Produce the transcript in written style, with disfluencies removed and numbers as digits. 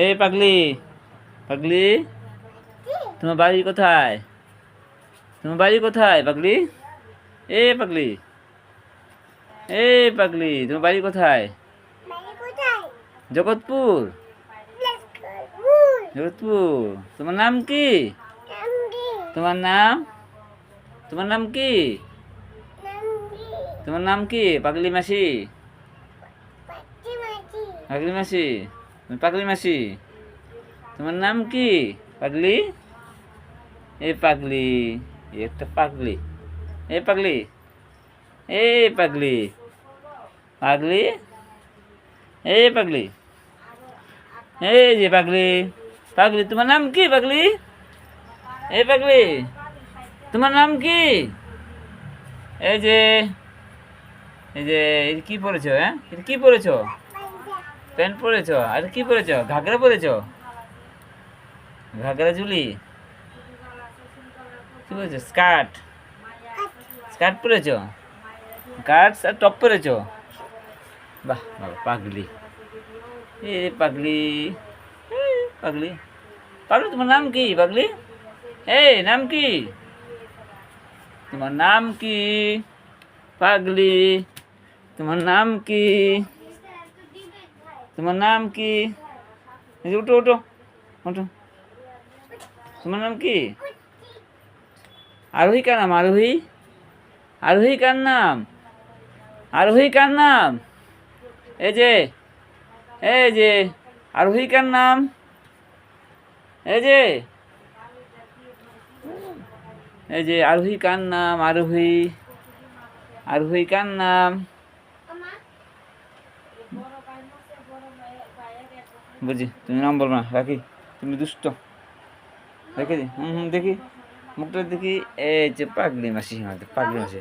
এই পাগলি, পাগলি, তোমার বাড়ি কোথায়? তোমার বাড়ি কোথায় পাগলি? এ পাগলি, এ পাগলি, তোমার বাড়ি কোথায়? জগৎপুর। জগৎপুর। তোমার নাম কি? তোমার নাম, তোমার নাম কি? তোমার নাম কি পাগলি মাসি? পাগলি মাসি, পাগলি মাসি, তোমার নাম কি পাগলি? এ পাগলি, একটা পাগলি, এ পাগলি, এ পাগলি, পাগলি, এ পাগলি, এই যে পাগলি, পাগলি তোমার নাম কি পাগলি? এই পাগলি, তোমার নাম কি? এই যে, এই যে কি পরেছো? হ্যাঁ, এটা কি পরেছো? প্যান্ট পরেছো? আর কি পরেছো? ঘাগরা পরেছো? ঘাগরা ঝুলি, কি পরেছো? স্কার্ট, স্কার্ট পরেছো? গার্ডস আর টপ পরেছো? বাহ বাবা, পাগলি, এ পাগলি, পাগলি, পাগলি তোমার নাম কি পাগলি? এই নাম কি? তোমার নাম কি পাগলি? তোমার নাম কি? তোমার নাম কি? এই যে উঠো উঠো উঠো, তোমার নাম কি? আরোহী কার নাম? আরোহী, আরোহী কার নাম? আরোহী কার নাম? এই যে, এই যে আরোহী কার নাম? এই যে, এই যে আরোহী কার নাম? আরোহী, আরোহী কার নাম? বুঝি, তুমি নাম বলবো না, রাখি, তুমি দুষ্ট। রেখে দি, দেখি মুখটা দেখি। এই যে পাগলি মাসি, আমাদের পাগলি মাসি।